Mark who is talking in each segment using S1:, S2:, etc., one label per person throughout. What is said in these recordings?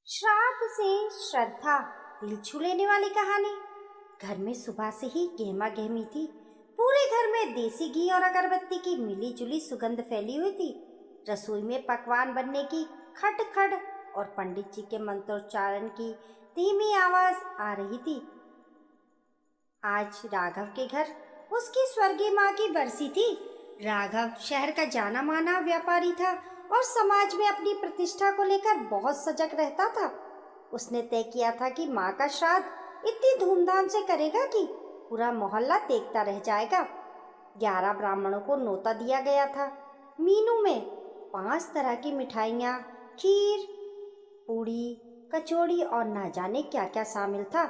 S1: श्राद्ध से श्रद्धा, दिल छू लेने वाली कहानी। घर में सुबह से ही गहमा गहमी थी। पूरे घर में देसी घी और अगरबत्ती की मिली जुली सुगंध फैली हुई थी। रसोई में पकवान बनने की खट खट और पंडित जी के मंत्रोच्चारण की धीमी आवाज आ रही थी। आज राघव के घर उसकी स्वर्गीय माँ की बरसी थी। राघव शहर का जाना माना व्यापारी था और समाज में अपनी प्रतिष्ठा को लेकर बहुत सजग रहता था। उसने तय किया था कि माँ का श्राद्ध इतनी धूमधाम से करेगा कि पूरा मोहल्ला देखता रह जाएगा। 11 ब्राह्मणों को न्योता दिया गया था। मीनू में 5 तरह की मिठाइयाँ, खीर, पूड़ी, कचौड़ी और ना जाने क्या क्या शामिल था।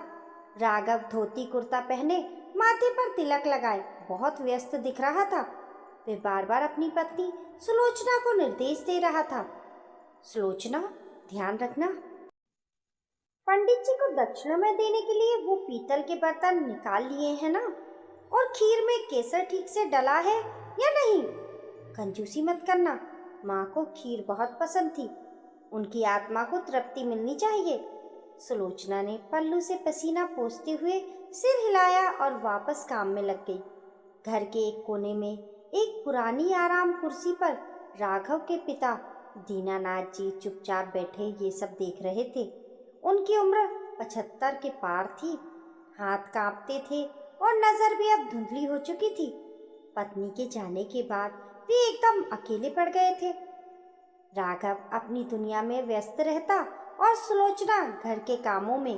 S1: राघव धोती कुर्ता पहने, माथे पर तिलक लगाए बहुत व्यस्त दिख रहा था। वे बार बार अपनी पत्नी सुलोचना को निर्देश दे रहा था। सुलोचना, ध्यान रखना, पंडित जी को दक्षिणा में देने के लिए वो पीतल के बर्तन निकाल लिए हैं ना? और खीर में केसर ठीक से डला है या नहीं? कंजूसी मत करना। माँ को खीर बहुत पसंद थी। उनकी आत्मा को तृप्ति मिलनी चाहिए। सुलोचना ने पल्लू से पसीना पोंछते हुए सिर हिलाया और वापस काम में लग गई। घर के एक कोने में एक पुरानी आराम कुर्सी पर राघव के पिता दीनानाथ जी चुपचाप बैठे ये सब देख रहे थे। उनकी उम्र 75 के पार थी। हाथ कांपते थे और नजर भी अब धुंधली हो चुकी थी। पत्नी के जाने के बाद वे एकदम अकेले पड़ गए थे। राघव अपनी दुनिया में व्यस्त रहता और सुलोचना घर के कामों में।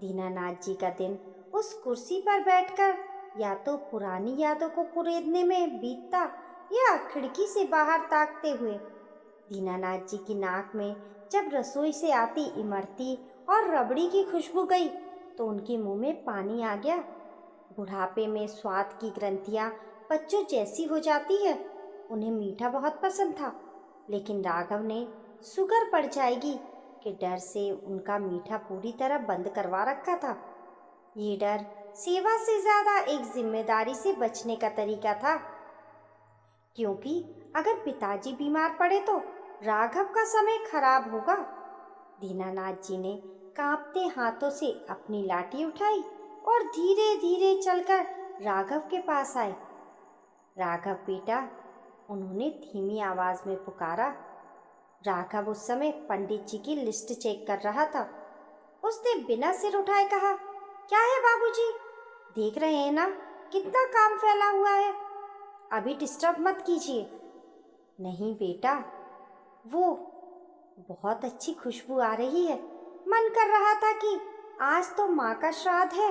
S1: दीनानाथ जी का दिन उस कुर्सी पर बैठकर या तो पुरानी यादों को कुरेदने में बीतता या खिड़की से बाहर ताकते हुए। दीनानाथ जी की नाक में जब रसोई से आती इमरती और रबड़ी की खुशबू गई तो उनके मुंह में पानी आ गया। बुढ़ापे में स्वाद की ग्रंथियां बच्चों जैसी हो जाती है। उन्हें मीठा बहुत पसंद था, लेकिन राघव ने शुगर पड़ जाएगी के डर से उनका मीठा पूरी तरह बंद करवा रखा था। ये डर सेवा से ज्यादा एक जिम्मेदारी से बचने का तरीका था, क्योंकि अगर पिताजी बीमार पड़े तो राघव का समय खराब होगा। दीनानाथ जी ने कांपते हाथों से अपनी लाठी उठाई और धीरे धीरे चलकर राघव के पास आए। राघव बेटा, उन्होंने धीमी आवाज में पुकारा। राघव उस समय पंडित जी की लिस्ट चेक कर रहा था। उसने बिना सिर उठाए कहा, क्या है बाबूजी? देख रहे हैं ना कितना काम फैला हुआ है। अभी डिस्टर्ब मत कीजिए। नहीं बेटा, वो बहुत अच्छी खुशबू आ रही है। मन कर रहा था कि आज तो माँ का श्राद्ध है,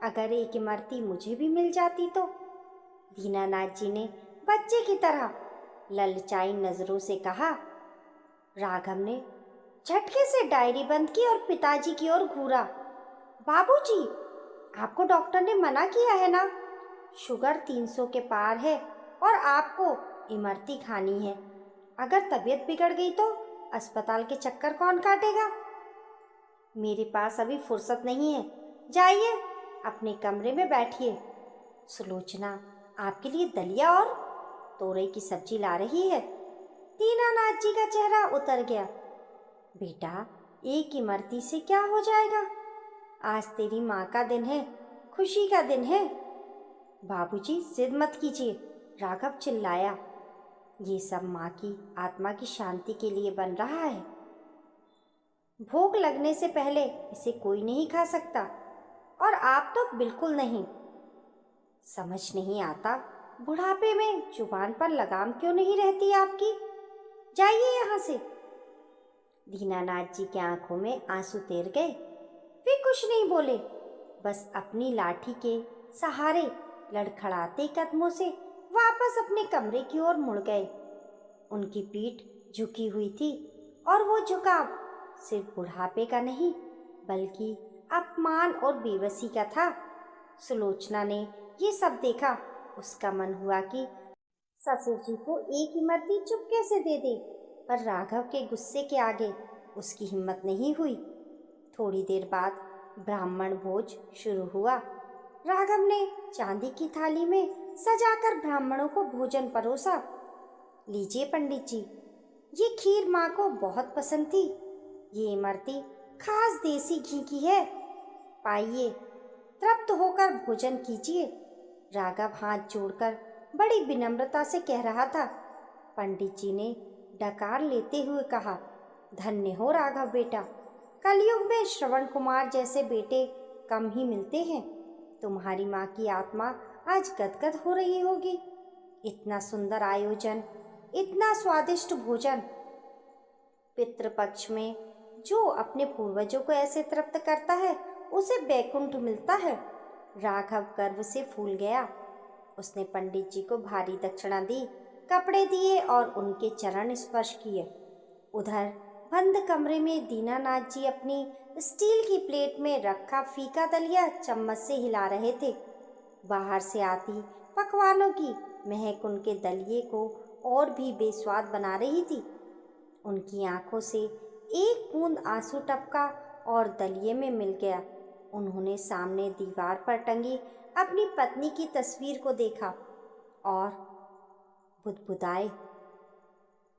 S1: अगर एक इमरती मुझे भी मिल जाती तो। दीनानाथ जी ने बच्चे की तरह ललचाई नजरों से कहा। राघव ने झटके से डायरी बंद की और पिताजी की ओर घूरा। बाबूजी, आपको डॉक्टर ने मना किया है ना? शुगर 300 के पार है और आपको इमरती खानी है। अगर तबीयत बिगड़ गई तो अस्पताल के चक्कर कौन काटेगा? मेरे पास अभी फुर्सत नहीं है। जाइए अपने कमरे में बैठिए। सुलोचना आपके लिए दलिया और तोरई की सब्जी ला रही है। दीनानाथ जी का चेहरा उतर गया। बेटा, एक इमरती से क्या हो जाएगा? आज तेरी माँ का दिन है, खुशी का दिन है। बाबूजी जिद मत कीजिए, राघव चिल्लाया। ये सब माँ की आत्मा की शांति के लिए बन रहा है। भोग लगने से पहले इसे कोई नहीं खा सकता, और आप तो बिल्कुल नहीं। समझ नहीं आता, बुढ़ापे में जुबान पर लगाम क्यों नहीं रहती आपकी? जाइए यहाँ से। दीनानाथ जी की आंखों में आंसू तैर गए। वे कुछ नहीं बोले, बस अपनी लाठी के सहारे लड़खड़ाते कदमों से वापस अपने कमरे की ओर मुड़ गए। उनकी पीठ झुकी हुई थी और वो झुकाव सिर्फ बुढ़ापे का नहीं बल्कि अपमान और बेबसी का था। सुलोचना ने ये सब देखा। उसका मन हुआ कि ससुर जी को एक इमरती चुपके से दे दे, पर राघव के गुस्से के आगे उसकी हिम्मत नहीं हुई। थोड़ी देर बाद ब्राह्मण भोज शुरू हुआ। राघव ने चांदी की थाली में सजाकर ब्राह्मणों को भोजन परोसा। लीजिए पंडित जी, ये खीर माँ को बहुत पसंद थी। ये इमरती खास देसी घी की है, पाइए, तृप्त होकर भोजन कीजिए। राघव हाथ जोड़कर बड़ी विनम्रता से कह रहा था। पंडित जी ने डकार लेते हुए कहा, धन्य हो राघव बेटा, कलयुग में श्रवण कुमार जैसे बेटे कम ही मिलते हैं। तुम्हारी माँ की आत्मा आज गदगद हो रही होगी। इतना सुंदर आयोजन, इतना स्वादिष्ट भोजन। पितृपक्ष में जो अपने पूर्वजों को ऐसे तृप्त करता है उसे बैकुंठ मिलता है। राघव गर्व से फूल गया। उसने पंडित जी को भारी दक्षिणा दी, कपड़े दिए और उनके चरण स्पर्श किए। उधर बंद कमरे में दीनानाथ जी अपनी स्टील की प्लेट में रखा फीका दलिया चम्मच से हिला रहे थे। बाहर से आती पकवानों की महक उनके दलिये को और भी बेस्वाद बना रही थी। उनकी आंखों से एक बूंद आंसू टपका और दलिये में मिल गया। उन्होंने सामने दीवार पर टंगी अपनी पत्नी की तस्वीर को देखा और बुदबुदाए,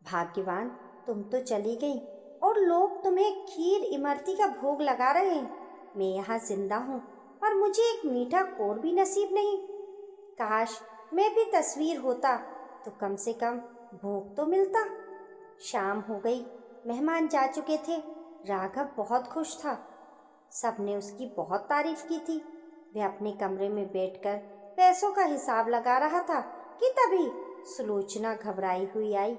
S1: भाग्यवान, तुम तो चली गई और लोग तुम्हें खीर इमरती का भोग लगा रहे हैं। मैं यहाँ जिंदा हूँ पर मुझे एक मीठा कोर भी नसीब नहीं। काश मैं भी तस्वीर होता तो कम से कम भोग तो मिलता। शाम हो गई, मेहमान जा चुके थे। राघव बहुत खुश था। सबने उसकी बहुत तारीफ की थी। वह अपने कमरे में बैठकर पैसों का हिसाब लगा रहा था कि तभी सुलोचना घबराई हुई आई।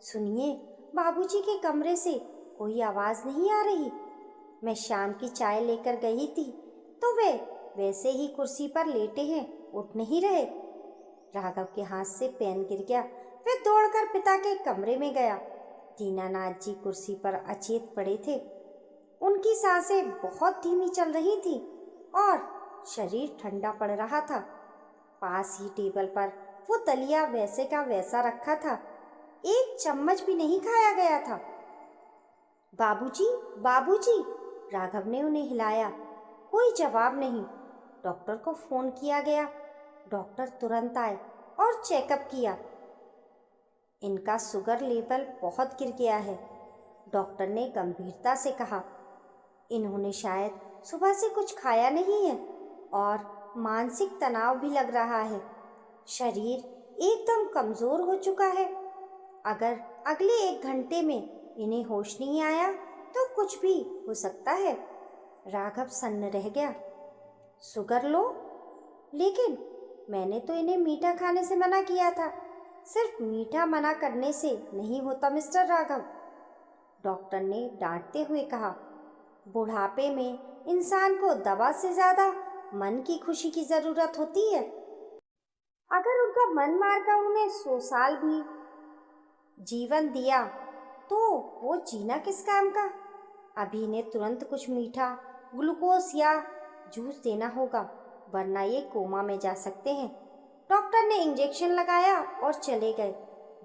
S1: सुनिए, बाबूजी के कमरे से कोई आवाज़ नहीं आ रही। मैं शाम की चाय लेकर गई थी तो वे वैसे ही कुर्सी पर लेटे हैं, उठ नहीं रहे। राघव के हाथ से पेन गिर गया। वे दौड़कर पिता के कमरे में गया। दीनानाथ जी कुर्सी पर अचेत पड़े थे। उनकी सांसें बहुत धीमी चल रही थी और शरीर ठंडा पड़ रहा था। पास ही टेबल पर वो दलिया वैसे का वैसा रखा था, एक चम्मच भी नहीं खाया गया था। बाबूजी, बाबूजी, राघव ने उन्हें हिलाया। कोई जवाब नहीं। डॉक्टर को फोन किया गया। डॉक्टर तुरंत आए और चेकअप किया। इनका शुगर लेवल बहुत गिर गया है, डॉक्टर ने गंभीरता से कहा। इन्होंने शायद सुबह से कुछ खाया नहीं है और मानसिक तनाव भी लग रहा है। शरीर एकदम कमज़ोर हो चुका है। अगर अगले 1 घंटे में इन्हें होश नहीं आया तो कुछ भी हो सकता है। राघव सन्न रह गया। शुगर लो? लेकिन मैंने तो इन्हें मीठा खाने से मना किया था। सिर्फ मीठा मना करने से नहीं होता मिस्टर राघव, डॉक्टर ने डांटते हुए कहा। बुढ़ापे में इंसान को दवा से ज़्यादा मन की खुशी की ज़रूरत होती है। अगर उनका मन मारकर उन्हें 100 साल भी जीवन दिया तो वो जीना किस काम का। अभी इन्हें तुरंत कुछ मीठा, ग्लूकोज या जूस देना होगा, वरना ये कोमा में जा सकते हैं। डॉक्टर ने इंजेक्शन लगाया और चले गए।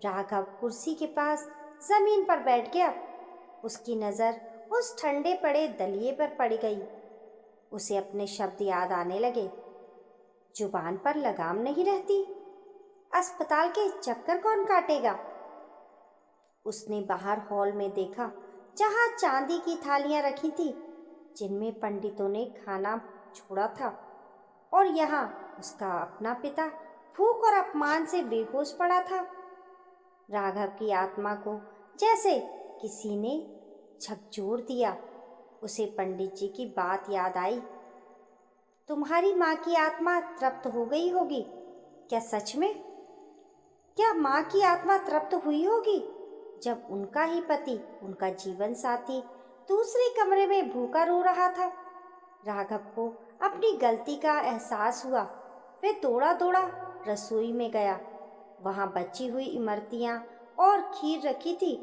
S1: राघव कुर्सी के पास जमीन पर बैठ गया। उसकी नज़र उस ठंडे पड़े दलिये पर पड़ गई। उसे अपने शब्द याद आने लगे। जुबान पर लगाम नहीं रहती। अस्पताल के चक्कर कौन काटेगा। उसने बाहर हॉल में देखा, जहाँ चांदी की थालियां रखी थी जिनमें पंडितों ने खाना छोड़ा था, और यहाँ उसका अपना पिता भूख और अपमान से बेहोश पड़ा था। राघव की आत्मा को जैसे किसी ने झकझोर दिया। उसे पंडित जी की बात याद आई। तुम्हारी माँ की आत्मा तृप्त हो गई होगी। क्या सच में? क्या माँ की आत्मा तृप्त हुई होगी जब उनका ही पति, उनका जीवन साथी दूसरे कमरे में भूखा रो रहा था? राघव को अपनी गलती का एहसास हुआ। वे दौड़ा दौड़ा रसोई में गया। वहाँ बची हुई इमरतियाँ और खीर रखी थी।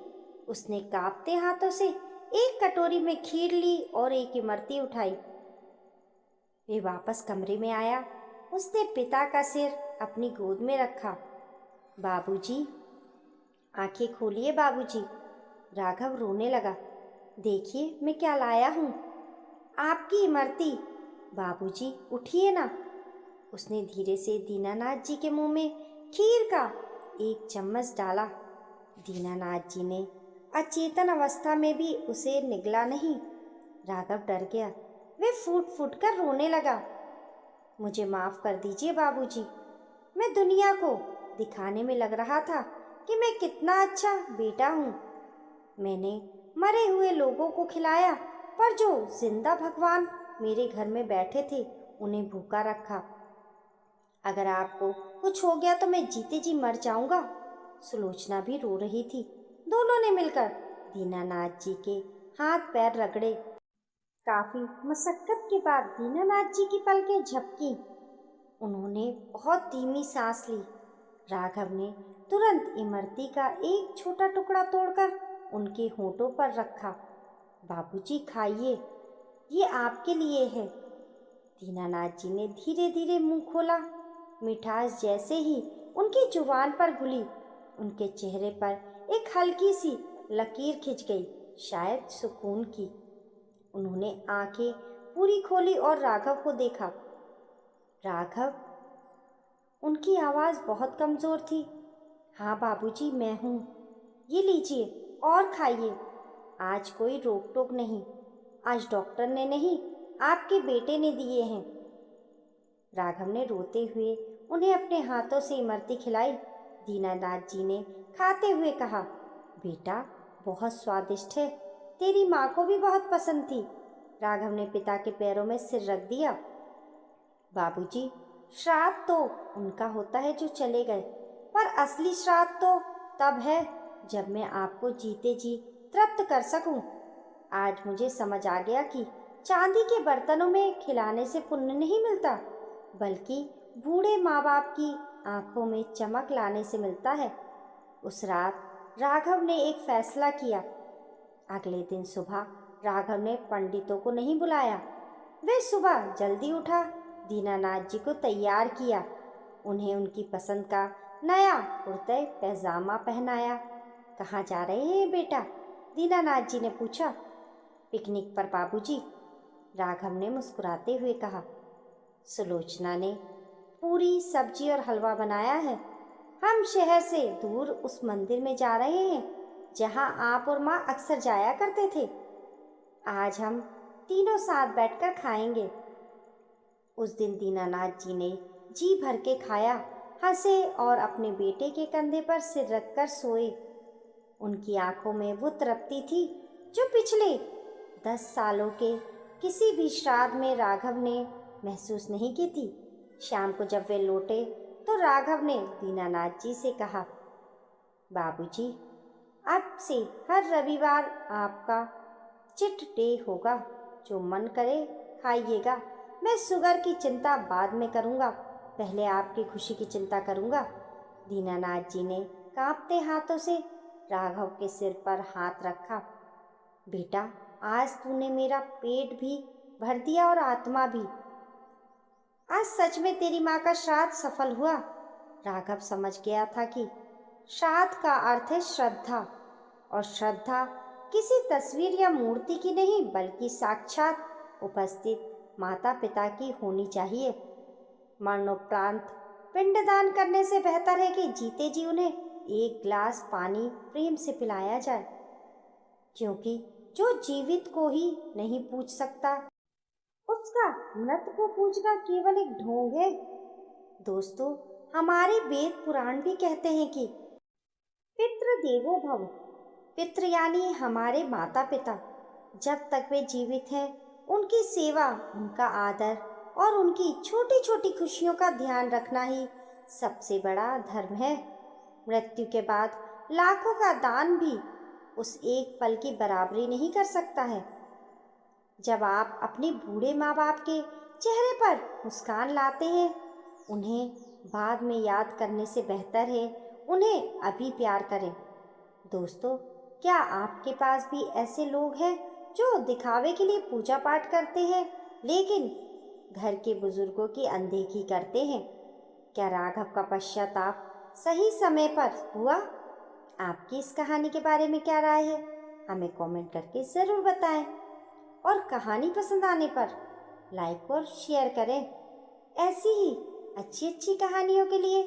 S1: उसने कांपते हाथों से एक कटोरी में खीर ली और एक इमरती उठाई। वे वापस कमरे में आया। उसने पिता का सिर अपनी गोद में रखा। बाबूजी, आंखें खोलिए बाबूजी। राघव रोने लगा। देखिए मैं क्या लाया हूँ, आपकी इमरती। बाबूजी उठिए ना। उसने धीरे से दीनानाथ जी के मुंह में खीर का एक चम्मच डाला। दीनानाथ जी ने अचेतन अवस्था में भी उसे निगला नहीं। राघव डर गया। वे फूट फूट कर रोने लगा। मुझे माफ कर दीजिए बाबूजी, मैं दुनिया को दिखाने में लग रहा था कि मैं कितना अच्छा बेटा हूँ। मैंने मरे हुए लोगों को खिलाया, पर जो जिंदा भगवान मेरे घर में बैठे थे उन्हें भूखा रखा। अगर आपको कुछ हो गया तो मैं जीते जी मर जाऊंगा। सुलोचना भी रो रही थी। दोनों ने मिलकर दीनानाथ जी के हाथ पैर रगड़े। काफी मशक्कत के बाद दीनानाथ जी की पलकें झपकी। उन्होंने बहुत धीमी सांस ली। राघव ने तुरंत इमरती का एक छोटा टुकड़ा तोड़कर उनके होठों पर रखा। बाबूजी खाइए, ये आपके लिए है। दीनानाथ जी ने धीरे धीरे मुंह खोला। मिठास जैसे ही उनकी जुबान पर घुली, उनके चेहरे पर एक हल्की सी लकीर खिंच गई, शायद सुकून की। उन्होंने आंखें पूरी खोली और राघव को देखा। राघव, उनकी आवाज़ बहुत कमज़ोर थी। हाँ बाबूजी, मैं हूँ। ये लीजिए और खाइए। आज कोई रोक टोक नहीं। आज डॉक्टर ने नहीं, आपके बेटे ने दिए हैं। राघव ने रोते हुए उन्हें अपने हाथों से इमरती खिलाई। दीनानाथ जी ने खाते हुए कहा, बेटा बहुत स्वादिष्ट है, तेरी माँ को भी बहुत पसंद थी। राघव ने पिता के पैरों में सिर रख दिया। बाबूजी, श्राद्ध तो उनका होता है जो चले गए, पर असली श्राद्ध तो तब है जब मैं आपको जीते जी तृप्त कर सकूं। आज मुझे समझ आ गया कि चांदी के बर्तनों में खिलाने से पुण्य नहीं मिलता, बल्कि बूढ़े माँ बाप की आंखों में चमक लाने से मिलता है। उस रात राघव ने एक फैसला किया। अगले दिन सुबह राघव ने पंडितों को नहीं बुलाया। वे सुबह जल्दी उठा, दीनानाथ जी को तैयार किया, उन्हें उनकी पसंद का नया कुर्ते पैजामा पहनाया। कहाँ जा रहे हैं बेटा? दीनानाथ जी ने पूछा। पिकनिक पर बाबूजी, राघव ने मुस्कुराते हुए कहा। सुलोचना ने पूरी सब्जी और हलवा बनाया है। हम शहर से दूर उस मंदिर में जा रहे हैं जहाँ आप और माँ अक्सर जाया करते थे। आज हम तीनों साथ बैठकर खाएंगे। उस दिन दीनानाथ जी ने जी भर के खाया, हंसे और अपने बेटे के कंधे पर सिर रखकर सोए। उनकी आंखों में वो तृप्ति थी जो पिछले 10 सालों के किसी भी श्राद्ध में राघव ने महसूस नहीं की थी। शाम को जब वे लौटे तो राघव ने दीनानाथ जी से कहा, बाबूजी, अब से हर रविवार आपका चिट डे होगा। जो मन करे खाइएगा। मैं शुगर की चिंता बाद में करूँगा, पहले आपकी खुशी की चिंता करूँगा। दीनानाथ जी ने कांपते हाथों से राघव के सिर पर हाथ रखा। बेटा, आज तूने मेरा पेट भी भर दिया और आत्मा भी। आज सच में तेरी माँ का श्राद्ध सफल हुआ। राघव समझ गया था कि श्राद्ध का अर्थ है श्रद्धा, और श्रद्धा किसी तस्वीर या मूर्ति की नहीं बल्कि साक्षात उपस्थित माता पिता की होनी चाहिए। मरणोपरांत पिंडदान करने से बेहतर है कि जीते जी उन्हें एक गिलास पानी प्रेम से पिलाया जाए, क्योंकि जो जीवित को ही नहीं पूछ सकता, उसका मृत को पूछना केवल एक ढोंग है। दोस्तों, हमारे वेद पुराण भी कहते हैं कि पितृ देवो भव। पितृ यानी हमारे माता पिता। जब तक वे जीवित हैं, उनकी सेवा, उनका आदर और उनकी छोटी छोटी खुशियों का ध्यान रखना ही सबसे बड़ा धर्म है। मृत्यु के बाद लाखों का दान भी उस एक पल की बराबरी नहीं कर सकता है। जब आप अपने बूढ़े माँ बाप के चेहरे पर मुस्कान लाते हैं, उन्हें बाद में याद करने से बेहतर है उन्हें अभी प्यार करें। दोस्तों, क्या आपके पास भी ऐसे लोग हैं जो दिखावे के लिए पूजा पाठ करते हैं लेकिन घर के बुजुर्गों की अनदेखी करते हैं? क्या राघव का पश्चाताप सही समय पर हुआ? आपकी इस कहानी के बारे में क्या राय है? हमें कमेंट करके ज़रूर बताएं, और कहानी पसंद आने पर लाइक और शेयर करें। ऐसी ही अच्छी अच्छी कहानियों के लिए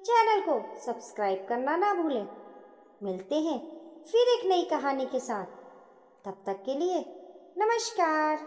S1: चैनल को सब्सक्राइब करना ना भूलें। मिलते हैं फिर एक नई कहानी के साथ। तब तक के लिए नमस्कार।